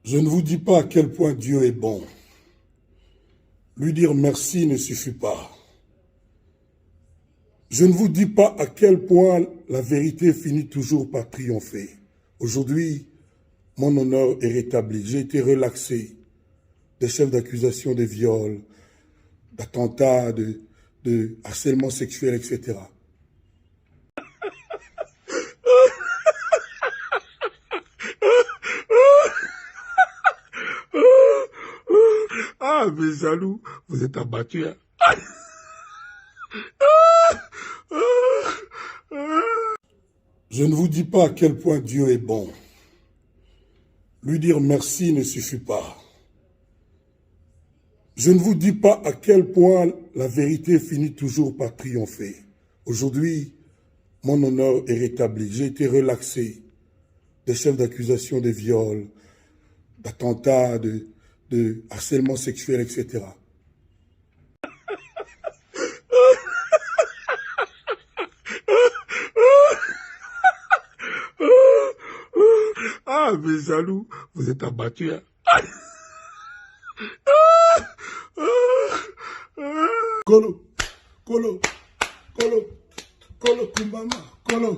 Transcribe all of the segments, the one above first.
Je ne vous dis pas à quel point Dieu est bon. Lui dire merci ne suffit pas. Je ne vous dis pas à quel point la vérité finit toujours par triompher. Aujourd'hui, mon honneur est rétabli. J'ai été relaxé des chefs d'accusation de viol, d'attentats, de harcèlement sexuel, etc. Ah, mes jaloux, vous êtes abattus. Hein? Je ne vous dis pas à quel point Dieu est bon. Lui dire merci ne suffit pas. Je ne vous dis pas à quel point la vérité finit toujours par triompher. Aujourd'hui, mon honneur est rétabli. J'ai été relaxé des chefs d'accusation de viol, d'attentats, de harcèlement sexuel, etc. Ah, mes jaloux, vous êtes abattus. Hein? Kolo, kolo, kolo, kolo kumama, kolo,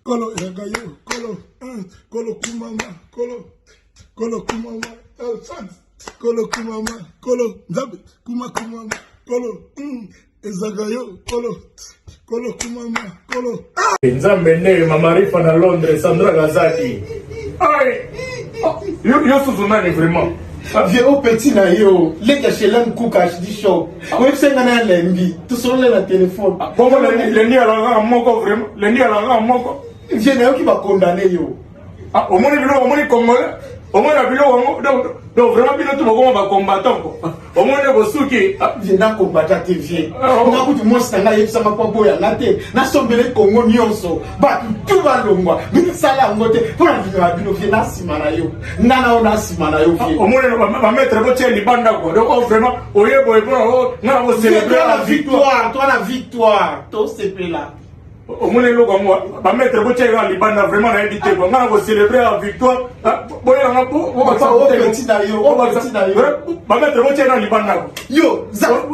kolo yagayo, kolo kumama, kolo kumama, kolo kumama, kolo nzabe, kumama, kolo ezagayo, kolo kumama, kolo. Nzambe ne mamarifa na Londres, Sandra Gazaki. Aïe! Yo sous-nani vraiment. Vieux au petit na yo, les chelem kukash di show. Oui, c'est un lembi, tout sur le téléphone. Comment le ni alanga moko vraiment? Le ni alanga moko. Vieux na yo qui va condamner yo. Ah, au moins le congolais. Au moins la bilo donc vraiment bilo tout le va combattant. Au moins le bosuki. Vieux na combattant tes vieux. On a beaucoup de monstres na yep sama kwa boya na te. Na sombele Congo nyonso. Ba tout va longwa. Mini sala ngote. Pour la vidéo abino vieux na simana yo. Nana ona simana yo vieux. Au moins va mettre votre libanda quoi. Donc vraiment oyebo na va célébrer la victoire. Toi la victoire. Tout c'est là. Au moins le va mettre votre libanda vraiment na éviter quoi. On va célébrer la victoire. Boya na po on va petit na yo. Va mettre votre libanda. Yo,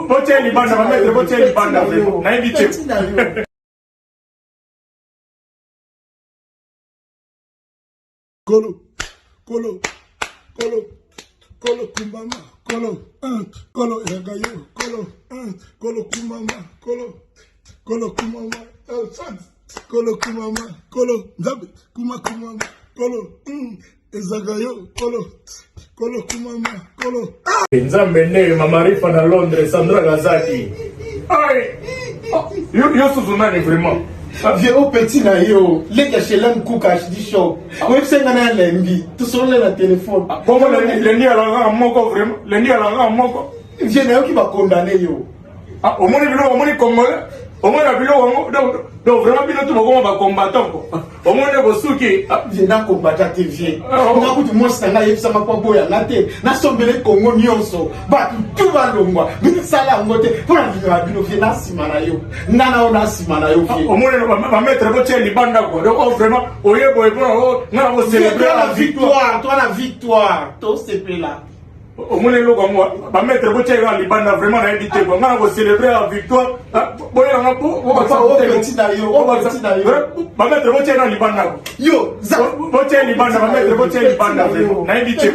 votre libanda va mettre votre libanda vraiment na éviter. Kolo, kolo, kolo, kolo kumama, kolo yagayo, kolo kumama, kolo kumama, kolo kumama, kolo nzabe, kumama, kolo ezagayo, kolo kumama, kolo. Nzambe ne mamarifa na Londres, Sandra Gazaki. Aïe! Yo sous-nani vraiment. Vieux au petit na yo, les chelem kukash di show. Oui, c'est un lembi, tout sur le téléphone. Comment le ni alanga moko vraiment? Le ni alanga moko. Vieux na yo qui va condamner yo. Ah, au moins le congolais. Au moins la bilo donc vraiment bilo tout le monde va combattant. Au moins le bosuki. Vieux na combattant tes vieux. On a beaucoup de monstres na yep sama kwa boya na te. Na sombele Congo nyonso. Ba tout va longwa. Mini sala ngote. Pour la vidéo abino vieux na simana yo. Nana ona simana yo vieux. Au moins va mettre votre libanda quoi. Donc vraiment oyebo na va célébrer la victoire. Toi la victoire. Tout c'est là. Au moins le va mettre votre libanda vraiment na éviter quoi. On va célébrer la victoire. Boya na po petit na yo. Va mettre votre libanda. Yo, votre libanda va mettre votre libanda vraiment na éviter.